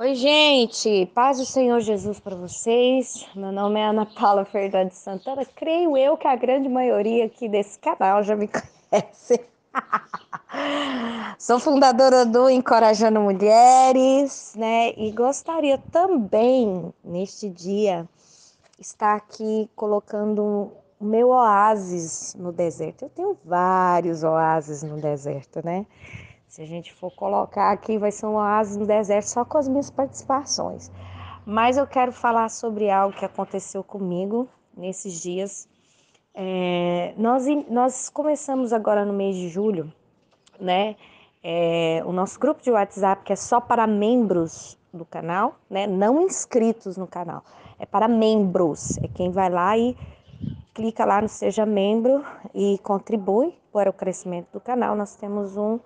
Oi, gente, paz do Senhor Jesus para vocês. Meu nome é Ana Paula Fernandes Santana. Creio eu que a grande maioria aqui desse canal já me conhece. Sou fundadora do Encorajando Mulheres, né? E gostaria também, neste dia, estar aqui colocando o meu oásis no deserto. Eu tenho vários oásis no deserto, né? Se a gente for colocar aqui, vai ser um oásis no deserto só com as minhas participações. Mas eu quero falar sobre algo que aconteceu comigo nesses dias. Nós começamos agora no mês de julho, né? O nosso grupo de WhatsApp, que é só para membros do canal, né? Não inscritos no canal. É para membros. É quem vai lá e clica lá no Seja Membro e contribui para o crescimento do canal. Nós temos um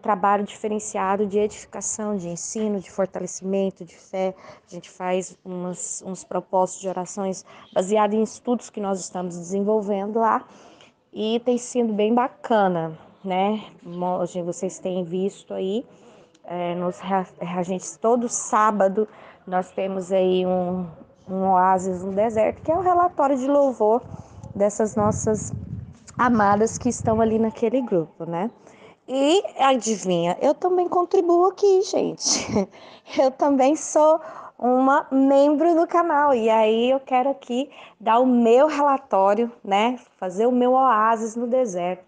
trabalho diferenciado de edificação, de ensino, de fortalecimento, de fé. A gente faz uns propósitos de orações baseados em estudos que nós estamos desenvolvendo lá e tem sido bem bacana, né? Vocês têm visto aí, a gente todo sábado nós temos aí um oásis, um deserto, que é o relatório de louvor dessas nossas amadas que estão ali naquele grupo, né? E adivinha, eu também contribuo aqui, gente. Eu também sou uma membro do canal e aí eu quero aqui dar o meu relatório, né? Fazer o meu oásis no deserto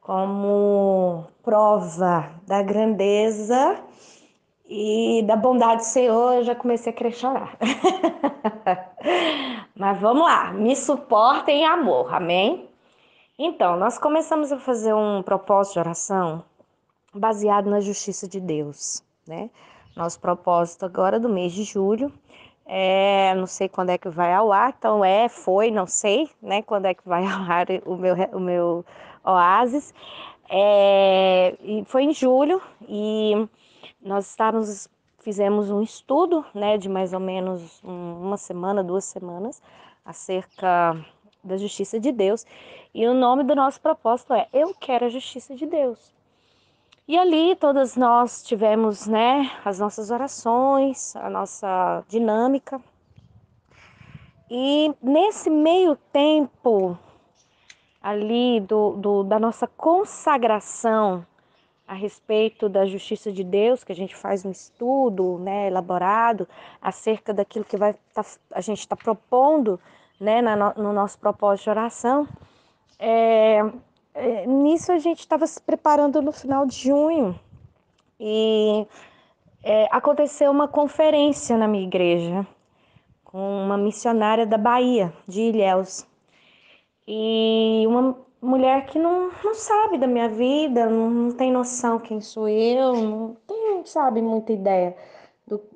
como prova da grandeza e da bondade do Senhor. Eu já comecei a querer chorar. Mas vamos lá, me suportem em amor, amém? Então, nós começamos a fazer um propósito de oração baseado na justiça de Deus, né? Nosso propósito agora do mês de julho, não sei quando é que vai ao ar, então não sei, né? Quando é que vai ao ar o meu oásis. E foi em julho e fizemos um estudo, né? De mais ou menos uma semana, 2 semanas, acerca da justiça de Deus. E o nome do nosso propósito é Eu Quero a Justiça de Deus. E ali todas nós tivemos, né, as nossas orações, a nossa dinâmica. E nesse meio tempo ali da nossa consagração a respeito da justiça de Deus, que a gente faz um estudo, né, elaborado acerca daquilo que a gente está propondo, né, no nosso propósito de oração. Nisso a gente estava se preparando no final de junho e aconteceu uma conferência na minha igreja com uma missionária da Bahia, de Ilhéus. E uma mulher que não sabe da minha vida, não tem noção quem sou eu, não sabe muita ideia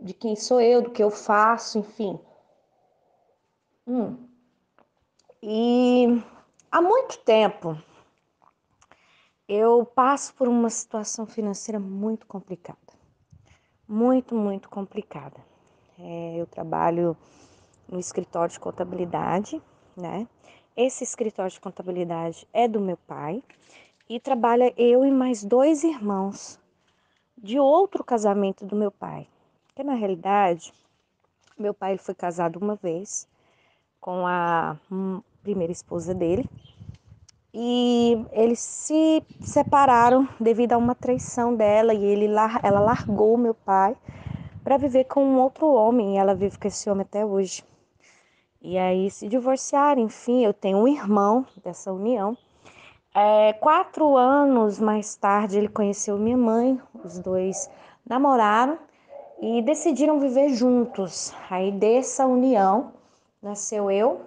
de quem sou eu, do que eu faço, enfim. E há muito tempo eu passo por uma situação financeira muito complicada. Muito, muito complicada. Eu trabalho no escritório de contabilidade, né? Esse escritório de contabilidade é do meu pai e trabalha eu e mais 2 irmãos de outro casamento do meu pai. Porque na realidade, meu pai ele foi casado uma vez com a primeira esposa dele e eles se separaram devido a uma traição dela e ela largou meu pai para viver com um outro homem e ela vive com esse homem até hoje. E aí se divorciaram, enfim, eu tenho um irmão dessa união. 4 anos mais tarde ele conheceu minha mãe, os dois namoraram e decidiram viver juntos. Aí dessa união nasceu eu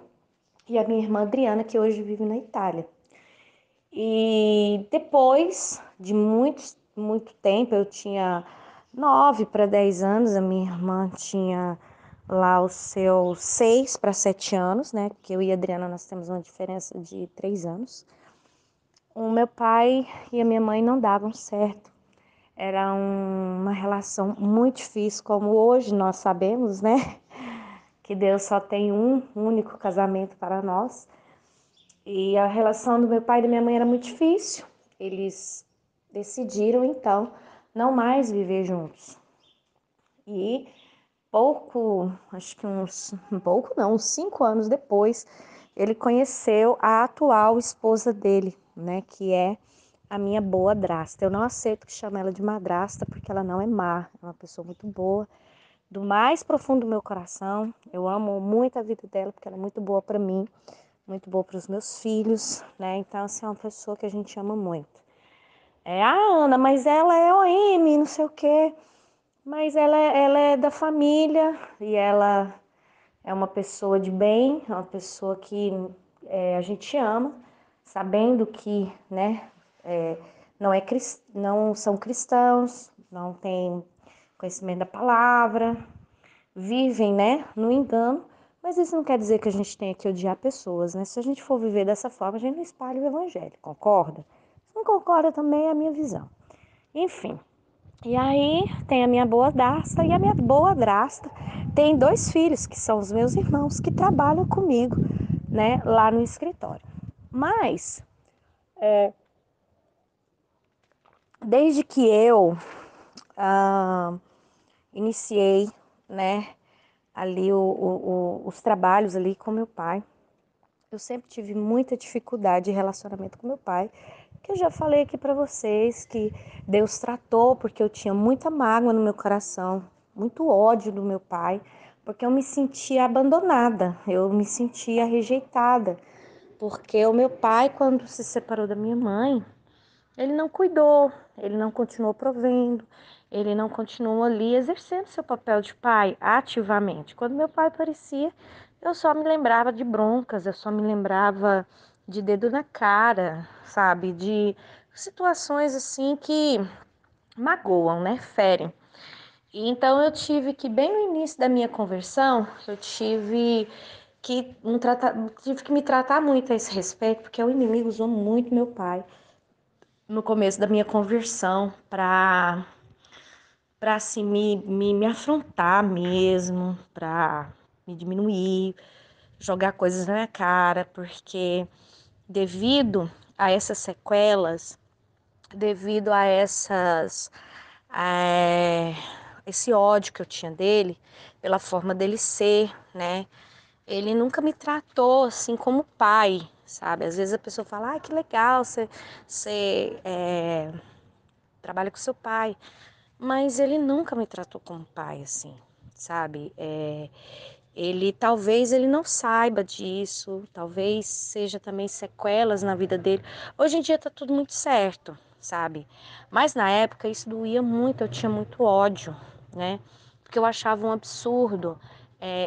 e a minha irmã Adriana, que hoje vive na Itália. E depois de muito tempo, eu tinha 9 para 10 anos, a minha irmã tinha lá os seus 6 para 7 anos, né? Porque eu e a Adriana nós temos uma diferença de 3 anos. O meu pai e a minha mãe não davam certo. Era uma relação muito difícil, como hoje nós sabemos, né? Que Deus só tem um único casamento para nós. E a relação do meu pai e da minha mãe era muito difícil. Eles decidiram, então, não mais viver juntos. E acho que uns 5 anos depois, ele conheceu a atual esposa dele, né, que é a minha boa-drasta. Eu não aceito que chame ela de madrasta, porque ela não é má, é uma pessoa muito boa, do mais profundo do meu coração. Eu amo muito a vida dela, porque ela é muito boa para mim, muito boa para os meus filhos, né? Então, assim, é uma pessoa que a gente ama muito. Ana, mas ela é OM, não sei o quê. Mas ela é da família e ela é uma pessoa de bem, é uma pessoa que a gente ama, sabendo que, né, é, não são cristãos, não têm conhecimento da palavra, vivem, né, no engano, mas isso não quer dizer que a gente tenha que odiar pessoas, né? Se a gente for viver dessa forma, a gente não espalha o evangelho, concorda? Se não concorda também é a minha visão. Enfim, e aí tem a minha boa-drasta e a minha boa-drasta tem 2 filhos, que são os meus irmãos, que trabalham comigo, né, lá no escritório. Mas, desde que eu ah, iniciei, né, ali os trabalhos ali com meu pai, eu sempre tive muita dificuldade de relacionamento com meu pai, que eu já falei aqui para vocês que Deus tratou porque eu tinha muita mágoa no meu coração, muito ódio do meu pai, porque eu me sentia abandonada, eu me sentia rejeitada, porque o meu pai, quando se separou da minha mãe, ele não cuidou, ele não continuou provendo, ele não continuou ali exercendo seu papel de pai ativamente. Quando meu pai aparecia, eu só me lembrava de broncas, eu só me lembrava de dedo na cara, sabe? De situações assim que magoam, né? Ferem. E então eu tive que, bem no início da minha conversão, eu tive que me tratar muito a esse respeito, porque o inimigo usou muito meu pai no começo da minha conversão para assim me afrontar mesmo, para me diminuir, jogar coisas na minha cara, porque devido a essas sequelas, devido a é, esse ódio que eu tinha dele, pela forma dele ser, né? Ele nunca me tratou assim como pai, sabe? Às vezes a pessoa fala, que legal, você trabalha com seu pai. Mas ele nunca me tratou como pai, assim, sabe? Talvez ele não saiba disso, talvez seja também sequelas na vida dele. Hoje em dia tá tudo muito certo, sabe? Mas na época isso doía muito, eu tinha muito ódio, né? Porque eu achava um absurdo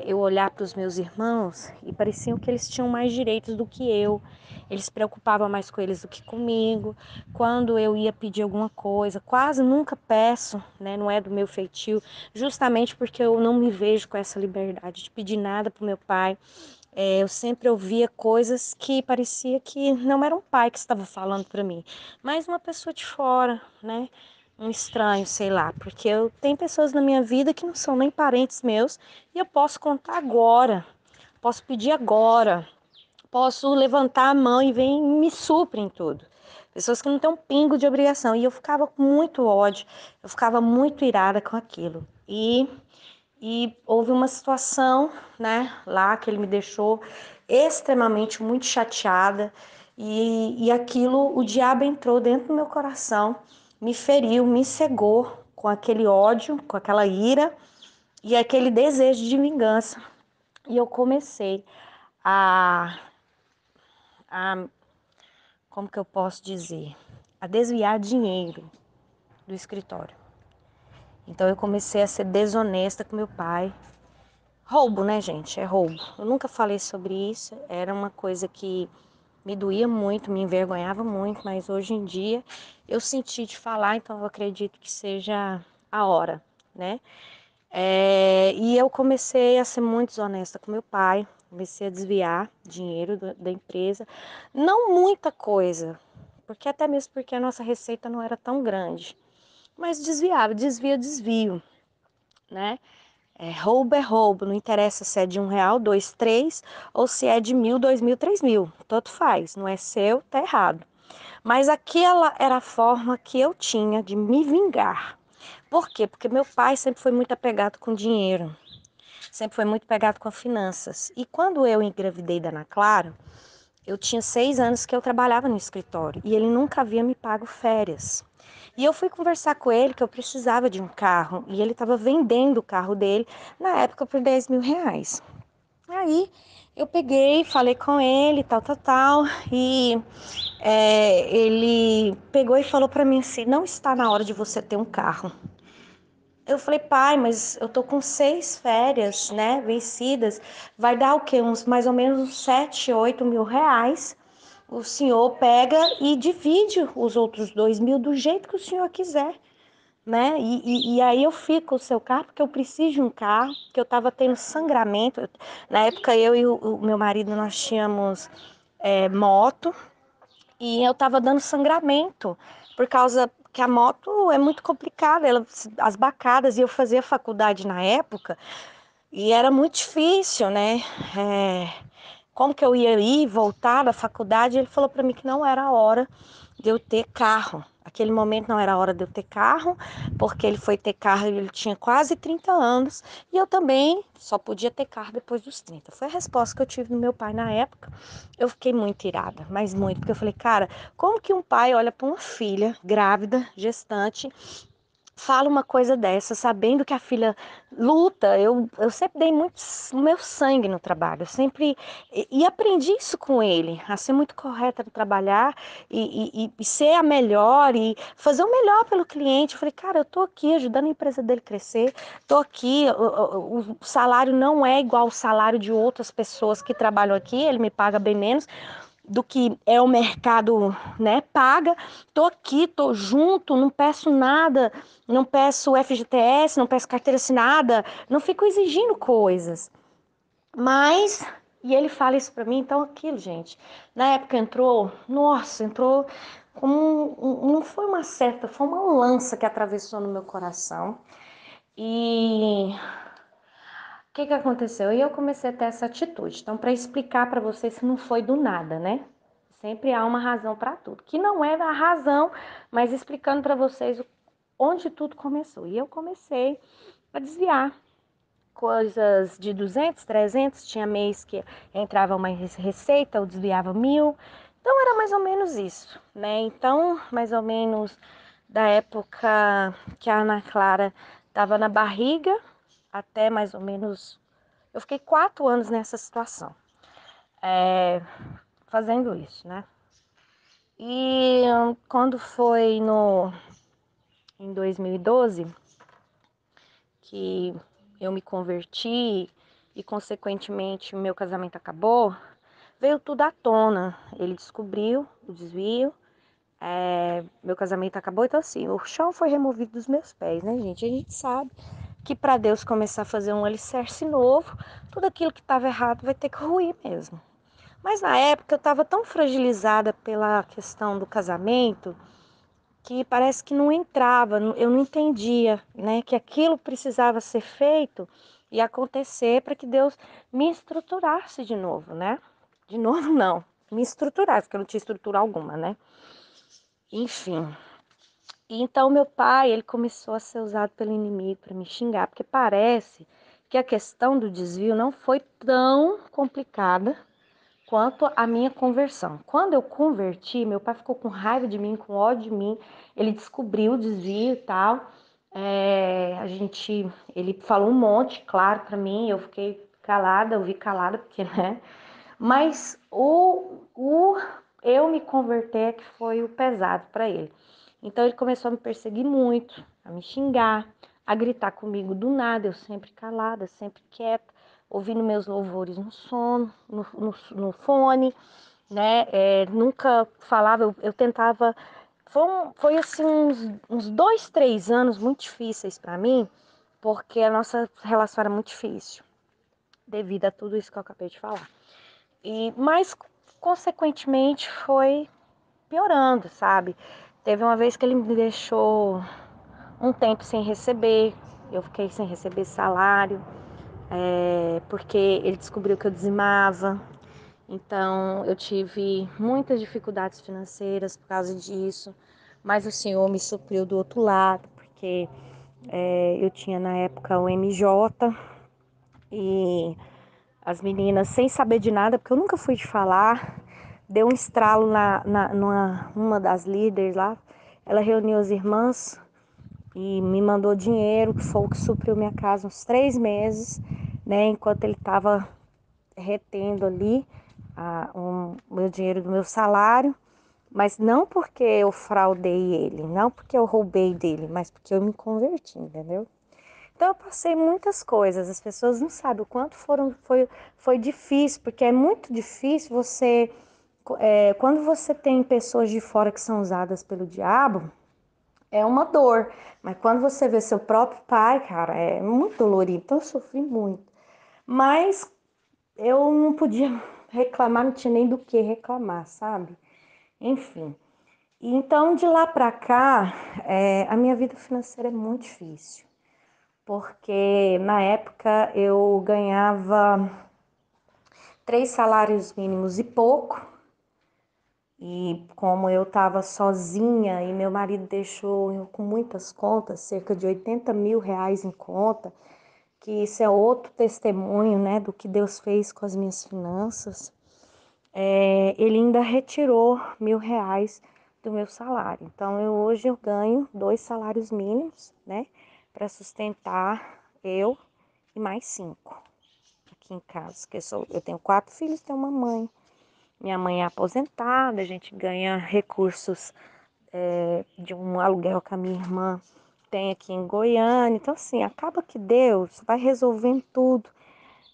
eu olhar para os meus irmãos e pareciam que eles tinham mais direitos do que eu. Eles se preocupavam mais com eles do que comigo. Quando eu ia pedir alguma coisa, quase nunca peço, né? Não é do meu feitio, justamente porque eu não me vejo com essa liberdade de pedir nada para o meu pai. Eu sempre ouvia coisas que parecia que não era um pai que estava falando para mim, mas uma pessoa de fora, né? Um estranho, sei lá, porque eu tenho pessoas na minha vida que não são nem parentes meus e eu posso contar agora, posso pedir agora, posso levantar a mão e vem e me suprem tudo. Pessoas que não têm um pingo de obrigação. E eu ficava com muito ódio, eu ficava muito irada com aquilo. E houve uma situação, né, lá que ele me deixou extremamente muito chateada. E aquilo, o diabo entrou dentro do meu coração, me feriu, me cegou com aquele ódio, com aquela ira e aquele desejo de vingança. E eu comecei a como que eu posso dizer, a desviar dinheiro do escritório. Então eu comecei a ser desonesta com meu pai. Roubo, né, gente? É roubo. Eu nunca falei sobre isso, era uma coisa que me doía muito, me envergonhava muito, mas hoje em dia eu senti de falar, então eu acredito que seja a hora, né? E eu comecei a ser muito desonesta com meu pai, comecei a desviar dinheiro da empresa, não muita coisa, porque até mesmo porque a nossa receita não era tão grande, mas desviava, desvio, né? É roubo, não interessa se é de R$ 1, dois, três, ou se é de 1.000, 2.000, 3.000, tanto faz, não é seu, tá errado. Mas aquela era a forma que eu tinha de me vingar, Por quê? Porque meu pai sempre foi muito apegado com dinheiro, sempre foi muito apegado com finanças. E quando eu engravidei da Ana Clara, eu tinha 6 anos que eu trabalhava no escritório e ele nunca havia me pago férias. E eu fui conversar com ele que eu precisava de um carro e ele estava vendendo o carro dele na época por R$ 10.000. Aí eu peguei, falei com ele, tal, tal, tal, e ele pegou e falou para mim assim: não está na hora de você ter um carro. Eu falei, pai, mas eu tô com 6 férias, né, vencidas, vai dar o quê? Mais ou menos uns 7, 8 mil reais. O senhor pega e divide os outros 2 mil do jeito que o senhor quiser, né? E aí eu fico com o seu carro, porque eu preciso de um carro, que eu tava tendo sangramento. Na época eu e o meu marido, nós tínhamos moto, e eu tava dando sangramento, por causa que a moto é muito complicada, as bacadas, e eu fazia faculdade na época, e era muito difícil, né? Como que eu ia ir, voltar da faculdade? Ele falou para mim que não era a hora de eu ter carro. Aquele momento não era a hora de eu ter carro, porque ele foi ter carro e ele tinha quase 30 anos, e eu também só podia ter carro depois dos 30. Foi a resposta que eu tive do meu pai na época. Eu fiquei muito irada, mas muito, porque eu falei, cara, como que um pai olha para uma filha grávida, gestante, fala uma coisa dessa, sabendo que a filha luta. Eu sempre dei muito meu sangue no trabalho, eu sempre e aprendi isso com ele, a ser muito correta no trabalhar e ser a melhor e fazer o melhor pelo cliente. Eu falei, cara, eu tô aqui ajudando a empresa dele crescer, tô aqui, o salário não é igual ao salário de outras pessoas que trabalham aqui, ele me paga bem menos do que é o mercado, né, paga. Tô aqui, tô junto, não peço nada, não peço FGTS, não peço carteira assinada, não fico exigindo coisas. Mas, e ele fala isso pra mim, então aquilo, gente, na época entrou, nossa, entrou como não foi uma seta, foi uma lança que atravessou no meu coração. E o que que aconteceu? E eu comecei a ter essa atitude. Então, para explicar para vocês que não foi do nada, né? Sempre há uma razão para tudo. Que não é a razão, mas explicando para vocês onde tudo começou. E eu comecei a desviar coisas de 200, 300. Tinha mês que entrava uma receita, eu desviava 1.000. Então, era mais ou menos isso, né? Então, mais ou menos da época que a Ana Clara estava na barriga, até mais ou menos. Eu fiquei 4 anos nessa situação, fazendo isso, né? E quando foi em 2012 que eu me converti e, consequentemente, meu casamento acabou, veio tudo à tona. Ele descobriu o desvio, meu casamento acabou, então assim, o chão foi removido dos meus pés, né, gente? A gente sabe que para Deus começar a fazer um alicerce novo, tudo aquilo que estava errado vai ter que ruir mesmo. Mas na época eu estava tão fragilizada pela questão do casamento que parece que não entrava, eu não entendia, né, que aquilo precisava ser feito e acontecer para que Deus me estruturasse de novo, né? De novo não, me estruturasse, porque eu não tinha estrutura alguma, né? Enfim. E então meu pai, ele começou a ser usado pelo inimigo para me xingar, porque parece que a questão do desvio não foi tão complicada quanto a minha conversão. Quando eu converti, meu pai ficou com raiva de mim, com ódio de mim. Ele descobriu o desvio e tal. Ele falou um monte, claro, para mim. Eu fiquei calada, eu vi calada, porque, né? Mas eu me converter é que foi o pesado para ele. Então ele começou a me perseguir muito, a me xingar, a gritar comigo do nada, eu sempre calada, sempre quieta, ouvindo meus louvores no sono, no fone, né? Nunca falava, eu tentava. Foi assim uns 2, 3 anos muito difíceis para mim, porque a nossa relação era muito difícil, devido a tudo isso que eu acabei de falar. Mas, consequentemente, foi piorando, sabe? Teve uma vez que ele me deixou um tempo sem receber, eu fiquei sem receber salário, porque ele descobriu que eu dizimava. Então, eu tive muitas dificuldades financeiras por causa disso, mas o Senhor me supriu do outro lado, porque Eu tinha na época o MJ e as meninas, sem saber de nada, porque eu nunca fui te falar, deu um estralo numa das líderes lá. Ela reuniu as irmãs e me mandou dinheiro, que foi o que supriu minha casa uns 3 meses, né? Enquanto ele estava retendo ali o meu dinheiro do meu salário. Mas não porque eu fraudei ele, não porque eu roubei dele, mas porque eu me converti, entendeu? Então eu passei muitas coisas, as pessoas não sabem o quanto foi difícil, porque é muito difícil você, quando você tem pessoas de fora que são usadas pelo diabo, é uma dor. Mas quando você vê seu próprio pai, cara, é muito dolorido, então eu sofri muito. Mas eu não podia reclamar, não tinha nem do que reclamar, sabe? Enfim. Então, de lá para cá, a minha vida financeira é muito difícil, porque na época eu ganhava 3 salários mínimos e pouco, e como eu estava sozinha e meu marido deixou eu com muitas contas, cerca de 80 mil reais em conta, que isso é outro testemunho, né, do que Deus fez com as minhas finanças. Ele ainda retirou 1.000 reais do meu salário. Então, hoje eu ganho 2 salários mínimos, né, para sustentar eu e mais 5 aqui em casa. Eu tenho 4 filhos, tenho uma mãe. Minha mãe é aposentada, a gente ganha recursos de um aluguel que a minha irmã tem aqui em Goiânia. Então, assim, acaba que Deus vai resolvendo tudo,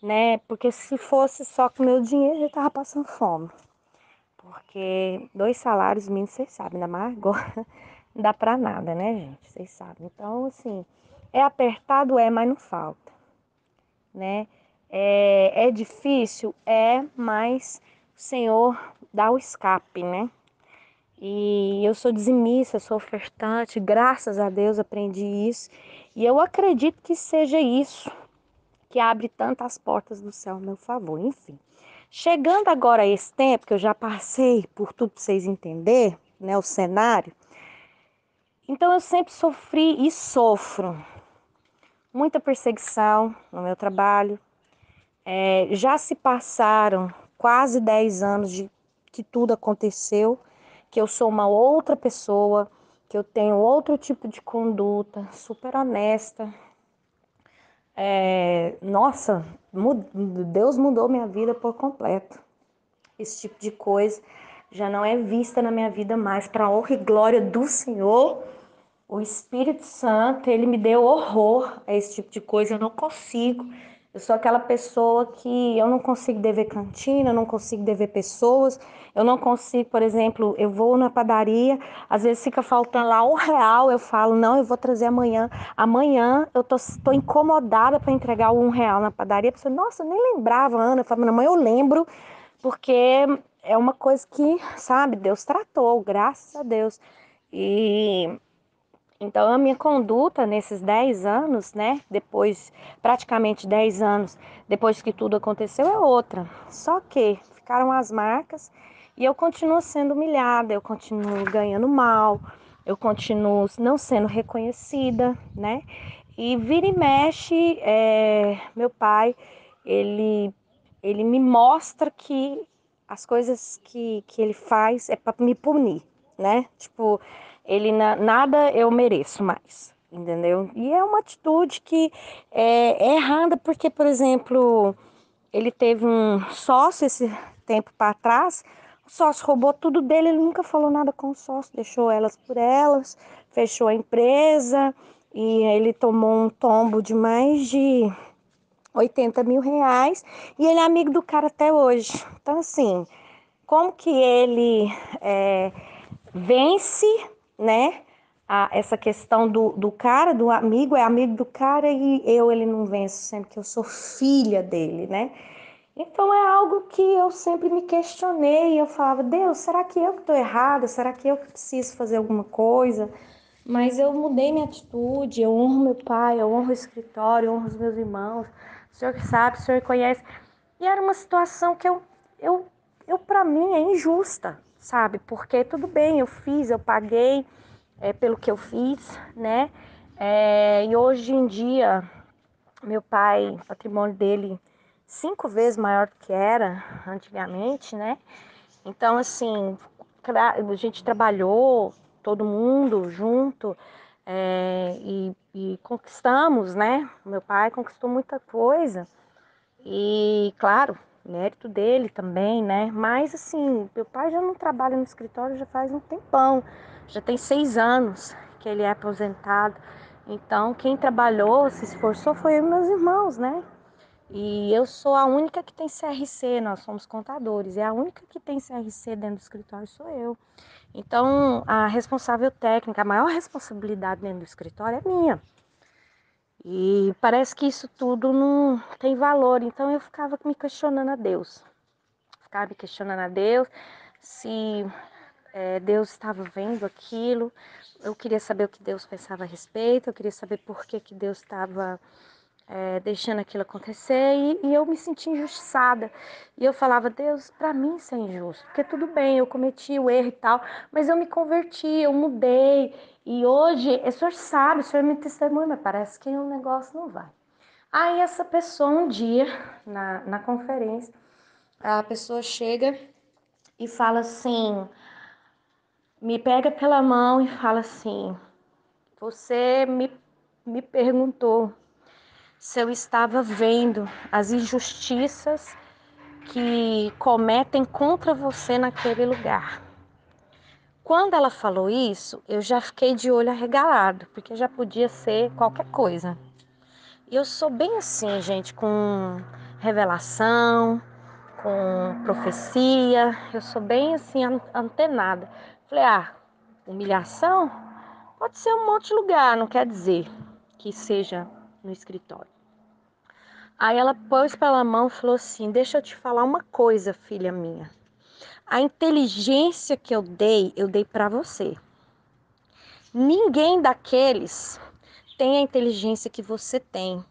né? Porque se fosse só com meu dinheiro, eu já tava passando fome. Porque 2 salários mínimos, vocês sabem, ainda mais agora, não dá pra nada, né, gente? Vocês sabem. Então, assim, é apertado, mas não falta, né? É difícil, mas o Senhor dá o escape, né? E eu sou dizimista, sou ofertante, graças a Deus aprendi isso. E eu acredito que seja isso que abre tantas portas do céu a meu favor, enfim. Chegando agora a esse tempo, que eu já passei por tudo para vocês entenderem, né, o cenário, então eu sempre sofri e sofro muita perseguição no meu trabalho. Já se passaram quase 10 anos de que tudo aconteceu, que eu sou uma outra pessoa, que eu tenho outro tipo de conduta, super honesta. Nossa, Deus mudou minha vida por completo. Esse tipo de coisa já não é vista na minha vida mais, para a honra e glória do Senhor. O Espírito Santo, ele me deu horror a esse tipo de coisa, eu não consigo. Eu sou aquela pessoa que eu não consigo dever cantina, eu não consigo dever pessoas, eu não consigo, por exemplo, eu vou na padaria, às vezes fica faltando lá R$ 1, eu falo, não, eu vou trazer amanhã. Amanhã eu tô incomodada para entregar o R$ 1 na padaria, a pessoa, nossa, eu nem lembrava, Ana. Eu falo, mãe, eu lembro, porque é uma coisa que, sabe, Deus tratou, graças a Deus. E então, a minha conduta nesses 10 anos, né, depois, praticamente 10 anos depois que tudo aconteceu, é outra. Só que ficaram as marcas e eu continuo sendo humilhada, eu continuo ganhando mal, eu continuo não sendo reconhecida, né? E vira e mexe, meu pai, ele, ele me mostra que as coisas que ele faz é para me punir, né? Tipo, ele nada eu mereço mais, entendeu? E é uma atitude que é errada, porque, por exemplo, ele teve um sócio esse tempo para trás, o sócio roubou tudo dele, ele nunca falou nada com o sócio, deixou elas por elas, fechou a empresa e ele tomou um tombo de mais de 80 mil reais e ele é amigo do cara até hoje. Então, assim, como que ele vence, né? Essa questão do cara, do amigo, é amigo do cara e ele não vence, sendo que eu sou filha dele, né? Então é algo que eu sempre me questionei, eu falava, Deus, será que eu que estou errada? Será que eu que preciso fazer alguma coisa? Mas eu mudei minha atitude, eu honro meu pai, eu honro o escritório, eu honro os meus irmãos, o senhor que sabe, o senhor conhece. E era uma situação que eu para mim é injusta, sabe? Porque tudo bem, eu fiz, eu paguei pelo que eu fiz, né? E hoje em dia, meu pai, o patrimônio dele 5 vezes maior do que era antigamente, né? Então, assim, a gente trabalhou, todo mundo junto, e conquistamos, né? Meu pai conquistou muita coisa. E, claro, mérito dele também, né? Mas, assim, meu pai já não trabalha no escritório já faz um tempão. Já tem 6 anos que ele é aposentado. Então, quem trabalhou, se esforçou, foi eu e meus irmãos, né? E eu sou a única que tem CRC, nós somos contadores, e a única que tem CRC dentro do escritório sou eu. Então, a responsável técnica, a maior responsabilidade dentro do escritório é minha. E parece que isso tudo não tem valor, então eu ficava me questionando a Deus. Ficava me questionando a Deus se Deus estava vendo aquilo. Eu queria saber o que Deus pensava a respeito, eu queria saber por que Deus estava deixando aquilo acontecer e eu me senti injustiçada. E eu falava, Deus, para mim isso é injusto, porque tudo bem, eu cometi o erro e tal, mas eu me converti, eu mudei. E hoje, o senhor sabe, o senhor me testemunha, mas parece que o negócio não vai. Aí essa pessoa um dia, na conferência, a pessoa chega e fala assim, me pega pela mão e fala assim, você me perguntou se eu estava vendo as injustiças que cometem contra você naquele lugar. Quando ela falou isso, eu já fiquei de olho arregalado, porque já podia ser qualquer coisa. E eu sou bem assim, gente, com revelação, com profecia, eu sou bem assim antenada. Falei, humilhação pode ser um monte de lugar, não quer dizer que seja no escritório. Aí ela pôs pela mão e falou assim: deixa eu te falar uma coisa, filha minha. A inteligência que eu dei para você. Ninguém daqueles tem a inteligência que você tem.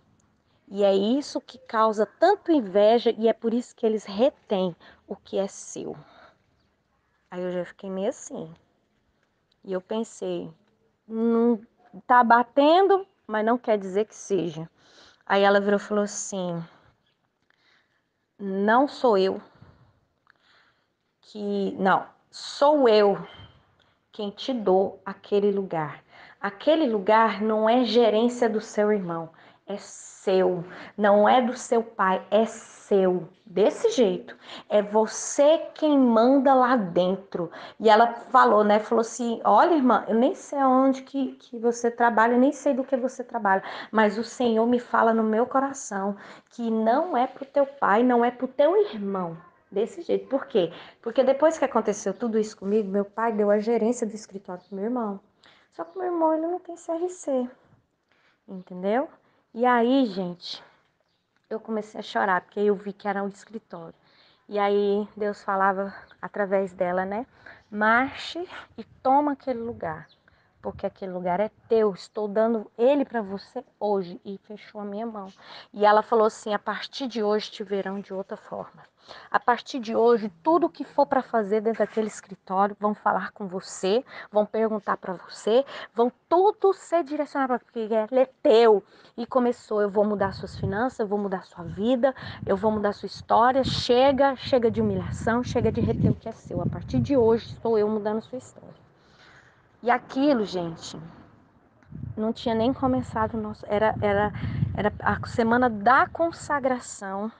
E é isso que causa tanto inveja e é por isso que eles retêm o que é seu. Aí eu já fiquei meio assim. E eu pensei, não tá batendo, mas não quer dizer que seja. Aí ela virou e falou assim: não sou eu não, sou eu quem te dou aquele lugar. Aquele lugar não é gerência do seu irmão, é seu. Não é do seu pai, é seu. Desse jeito. É você quem manda lá dentro. E ela falou, né? Falou assim: olha, irmã, eu nem sei aonde que você trabalha, eu nem sei do que você trabalha, mas o Senhor me fala no meu coração que não é pro teu pai, não é pro teu irmão. Desse jeito. Por quê? Porque depois que aconteceu tudo isso comigo, meu pai deu a gerência do escritório pro meu irmão. Só que meu irmão, ele não tem CRC, entendeu? E aí, gente, eu comecei a chorar, porque eu vi que era um escritório. E aí Deus falava através dela, né? Marche e toma aquele lugar, porque aquele lugar é teu. Estou dando ele para você hoje. E fechou a minha mão. E ela falou assim: a partir de hoje te verão de outra forma. A partir de hoje, tudo que for para fazer dentro daquele escritório, vão falar com você, vão perguntar para você, vão tudo ser direcionado para porque ele é teu. E começou: eu vou mudar suas finanças, eu vou mudar sua vida, eu vou mudar sua história. Chega de humilhação, chega de reter o que é seu. A partir de hoje, estou eu mudando sua história. E aquilo, gente, não tinha nem começado o nosso. Era a semana da consagração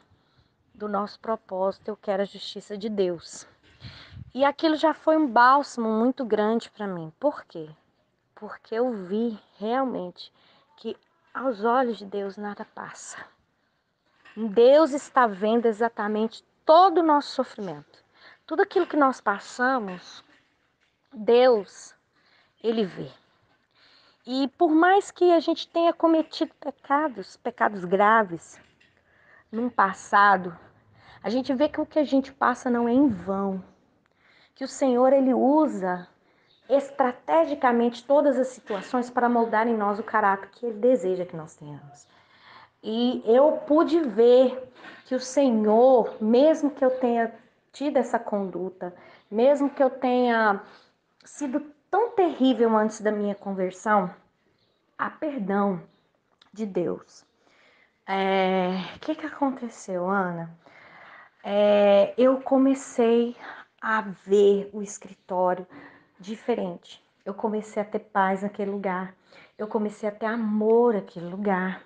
do nosso propósito. Eu quero a justiça de Deus. E aquilo já foi um bálsamo muito grande para mim. Por quê? Porque eu vi realmente que aos olhos de Deus nada passa. Deus está vendo exatamente todo o nosso sofrimento. Tudo aquilo que nós passamos, Deus, Ele vê. E por mais que a gente tenha cometido pecados graves, num passado, a gente vê que o que a gente passa não é em vão. Que o Senhor, Ele usa estrategicamente todas as situações para moldar em nós o caráter que Ele deseja que nós tenhamos. E eu pude ver que o Senhor, mesmo que eu tenha tido essa conduta, mesmo que eu tenha sido tão terrível antes da minha conversão, a perdão de Deus. O que aconteceu, Ana? Eu comecei a ver o escritório diferente. Eu comecei a ter paz naquele lugar. Eu comecei a ter amor naquele lugar.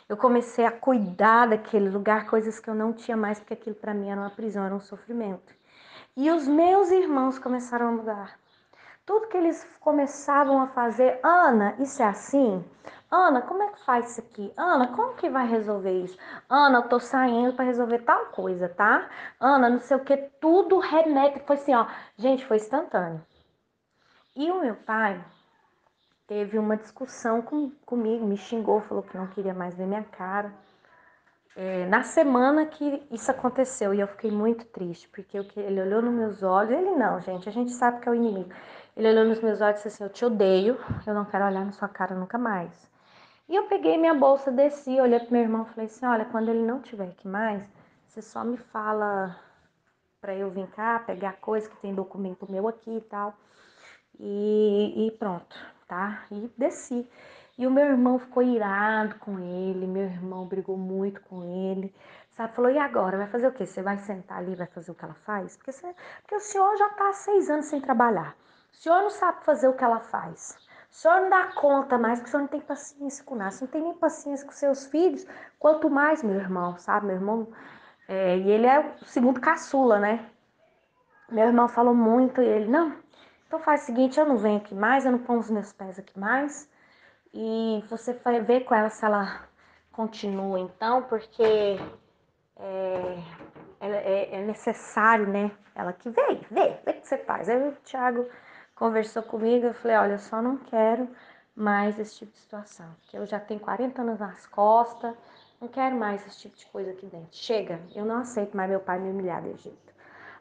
Eu comecei a cuidar daquele lugar, coisas que eu não tinha mais, porque aquilo para mim era uma prisão, era um sofrimento. E os meus irmãos começaram a mudar. Tudo que eles começavam a fazer, Ana, isso é assim? Ana, como é que faz isso aqui? Ana, como que vai resolver isso? Ana, eu tô saindo para resolver tal coisa, tá? Ana, não sei o que, tudo remete, foi assim, ó. Gente, foi instantâneo. E o meu pai teve uma discussão comigo, me xingou, falou que não queria mais ver minha cara. Na semana que isso aconteceu, e eu fiquei muito triste, porque ele olhou nos meus olhos, ele não, gente, a gente sabe que é o inimigo. Ele olhou nos meus olhos e disse assim, eu te odeio, eu não quero olhar na sua cara nunca mais. E eu peguei minha bolsa, desci, olhei pro meu irmão e falei assim, olha, quando ele não estiver aqui mais, você só me fala pra eu vir cá, pegar coisa que tem documento meu aqui e tal. E pronto, tá? E desci. E o meu irmão ficou irado com ele, meu irmão brigou muito com ele, sabe? Falou, e agora? Vai fazer o quê? Você vai sentar ali e vai fazer o que ela faz? Porque o senhor já tá há 6 anos sem trabalhar. O senhor não sabe fazer o que ela faz. O senhor não dá conta mais, porque o senhor não tem paciência com nada. Você não tem nem paciência com seus filhos, quanto mais meu irmão, sabe? Meu irmão, e ele é o segundo caçula, né? Meu irmão falou muito e ele, não, então faz o seguinte, eu não venho aqui mais, eu não ponho os meus pés aqui mais. E você vai ver com ela se ela continua então, porque é necessário, né? Ela que vê o que você faz. Aí o Thiago conversou comigo, eu falei, olha, eu só não quero mais esse tipo de situação, porque eu já tenho 40 anos nas costas, não quero mais esse tipo de coisa aqui dentro. Chega, eu não aceito mais meu pai me humilhar desse jeito.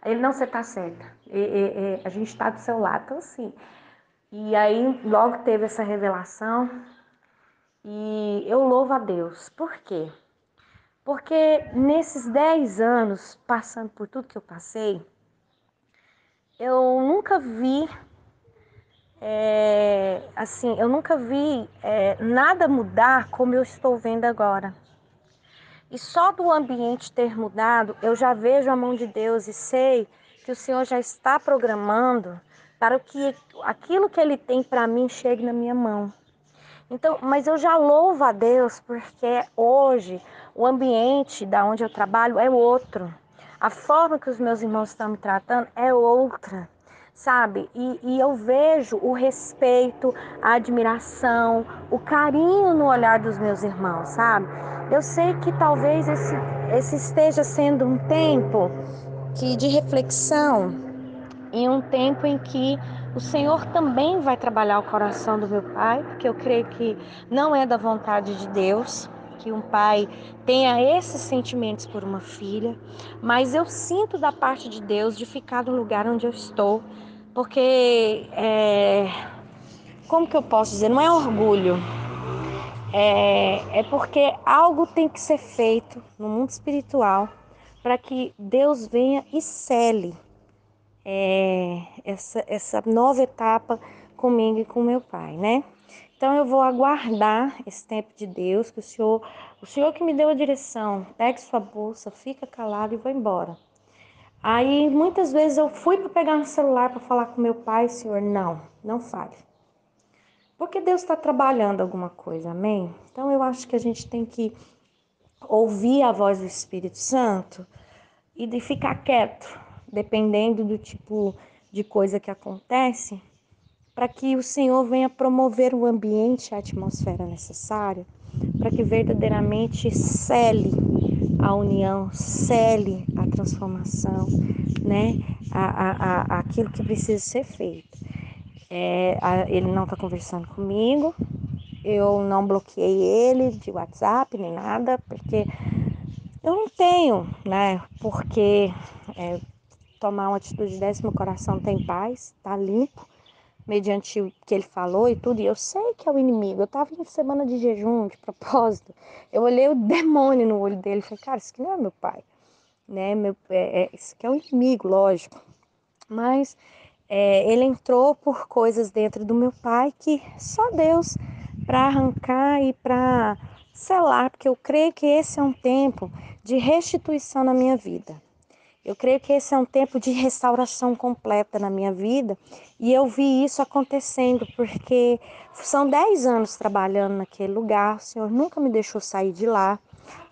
Aí ele, não, você tá certa, a gente tá do seu lado, então assim. E aí logo teve essa revelação e eu louvo a Deus. Por quê? Porque nesses 10 anos, passando por tudo que eu passei, eu nunca vi, eu nunca vi nada mudar como eu estou vendo agora. E só do ambiente ter mudado, eu já vejo a mão de Deus e sei que o Senhor já está programando para que aquilo que Ele tem para mim chegue na minha mão. Então, mas eu já louvo a Deus porque hoje o ambiente da onde eu trabalho é outro. A forma que os meus irmãos estão me tratando é outra, sabe? E eu vejo o respeito, a admiração, o carinho no olhar dos meus irmãos, sabe? Eu sei que talvez esse esteja sendo um tempo de reflexão em um tempo em que o Senhor também vai trabalhar o coração do meu pai, porque eu creio que não é da vontade de Deus que um pai tenha esses sentimentos por uma filha, mas eu sinto da parte de Deus de ficar no lugar onde eu estou, porque como que eu posso dizer? Não é orgulho, é porque algo tem que ser feito no mundo espiritual para que Deus venha e cele essa nova etapa comigo e com meu pai, né? Então eu vou aguardar esse tempo de Deus, que o Senhor que me deu a direção, pegue sua bolsa, fica calado e vou embora. Aí muitas vezes eu fui para pegar no celular para falar com meu pai, Senhor, não fale. Porque Deus está trabalhando alguma coisa, amém? Então eu acho que a gente tem que ouvir a voz do Espírito Santo e de ficar quieto, dependendo do tipo de coisa que acontece, para que o Senhor venha promover o ambiente, a atmosfera necessária, para que verdadeiramente cele a união, cele a transformação, né? Aquilo que precisa ser feito. Ele não está conversando comigo, eu não bloqueei ele de WhatsApp nem nada, porque eu não tenho, né? Porque tomar uma atitude dessa, meu coração tem paz, tá limpo, mediante o que ele falou e tudo. E eu sei que é o inimigo. Eu tava em semana de jejum, de propósito. Eu olhei o demônio no olho dele e falei, cara, isso aqui não é meu pai, né? Isso aqui é o inimigo, lógico. Mas ele entrou por coisas dentro do meu pai que só Deus para arrancar e para selar, porque eu creio que esse é um tempo de restituição na minha vida. Eu creio que esse é um tempo de restauração completa na minha vida e eu vi isso acontecendo porque são 10 anos trabalhando naquele lugar, o Senhor nunca me deixou sair de lá.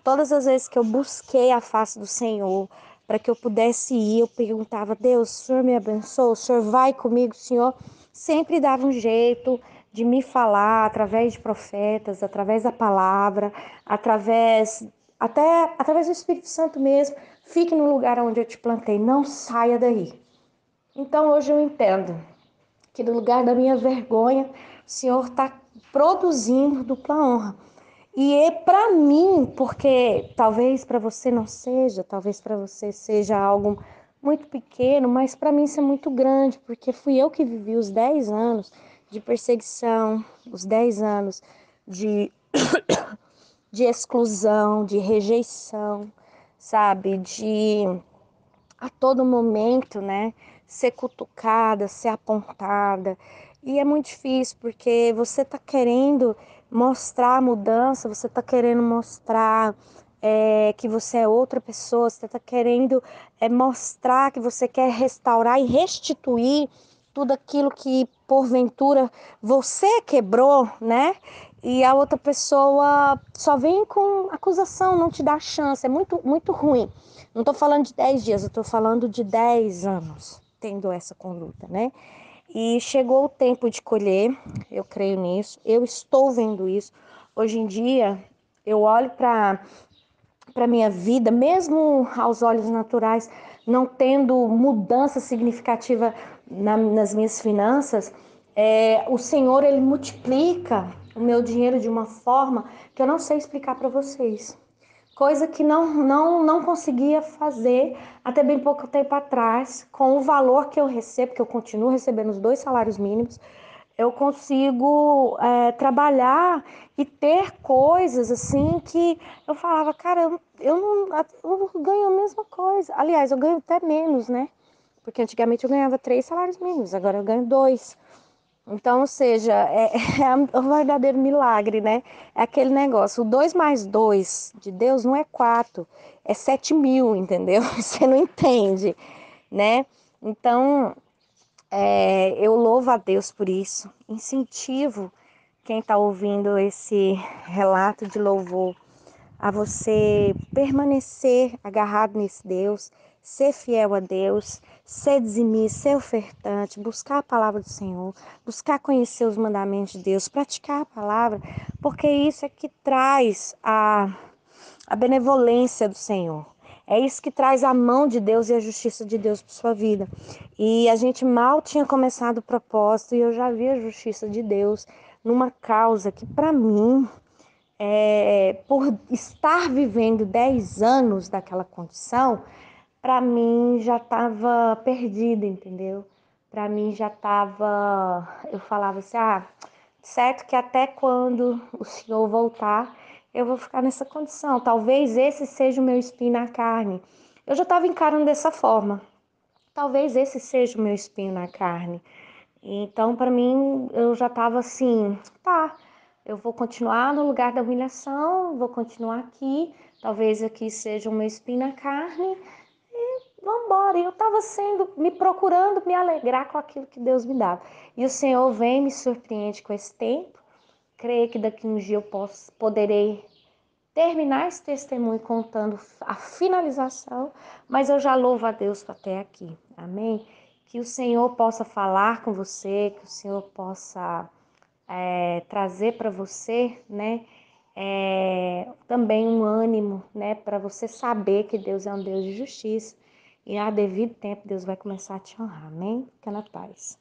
Todas as vezes que eu busquei a face do Senhor para que eu pudesse ir, eu perguntava: Deus, o Senhor me abençoa, o Senhor vai comigo, o Senhor sempre dava um jeito de me falar através de profetas, através da palavra, através do Espírito Santo mesmo. Fique no lugar onde eu te plantei, não saia daí. Então hoje eu entendo que no lugar da minha vergonha, o Senhor está produzindo dupla honra. E é para mim, porque talvez para você não seja, talvez para você seja algo muito pequeno, mas para mim isso é muito grande, porque fui eu que vivi os 10 anos de perseguição, os 10 anos de, de exclusão, de rejeição, sabe? De a todo momento, né? Ser cutucada, ser apontada. E é muito difícil porque você tá querendo mostrar a mudança, você tá querendo mostrar que você é outra pessoa, você tá querendo mostrar que você quer restaurar e restituir tudo aquilo que porventura você quebrou, né? E a outra pessoa só vem com acusação, não te dá chance, é muito, muito ruim. Não estou falando de 10 dias, eu estou falando de 10 anos tendo essa conduta, né? E chegou o tempo de colher, eu creio nisso, eu estou vendo isso. Hoje em dia, eu olho para minha vida, mesmo aos olhos naturais, não tendo mudança significativa nas minhas finanças, o Senhor, Ele multiplica o meu dinheiro de uma forma que eu não sei explicar para vocês. Coisa que não conseguia fazer até bem pouco tempo atrás, com o valor que eu recebo, que eu continuo recebendo os 2 salários mínimos, eu consigo trabalhar e ter coisas assim que eu falava, cara, eu ganho a mesma coisa. Aliás, eu ganho até menos, né? Porque antigamente eu ganhava 3 salários mínimos, agora eu ganho 2. Então, ou seja, é um verdadeiro milagre, né? É aquele negócio, o 2 mais 2 de Deus não é 4, é 7.000, entendeu? Você não entende, né? Então, eu louvo a Deus por isso, incentivo quem está ouvindo esse relato de louvor a você permanecer agarrado nesse Deus, ser fiel a Deus, ser dizimista, ser ofertante, buscar a palavra do Senhor, buscar conhecer os mandamentos de Deus, praticar a palavra, porque isso é que traz a benevolência do Senhor. É isso que traz a mão de Deus e a justiça de Deus para sua vida. E a gente mal tinha começado o propósito e eu já vi a justiça de Deus numa causa que para mim por estar vivendo 10 anos daquela condição, para mim já estava perdida, entendeu? Para mim já estava, eu falava assim, certo que até quando o Senhor voltar, eu vou ficar nessa condição. Talvez esse seja o meu espinho na carne. Eu já estava encarando dessa forma. Talvez esse seja o meu espinho na carne. Então, para mim, eu já estava assim, tá, eu vou continuar no lugar da humilhação, vou continuar aqui, talvez aqui seja o meu espinho na carne, e vamos embora. E eu estava me procurando me alegrar com aquilo que Deus me dava. E o Senhor vem e me surpreende com esse tempo. Creio que daqui um dia eu poderei terminar esse testemunho contando a finalização, mas eu já louvo a Deus até aqui. Amém? Que o Senhor possa falar com você, que o Senhor possa trazer para você, né, também um ânimo, né, para você saber que Deus é um Deus de justiça e a devido tempo Deus vai começar a te honrar. Amém? Fica na paz.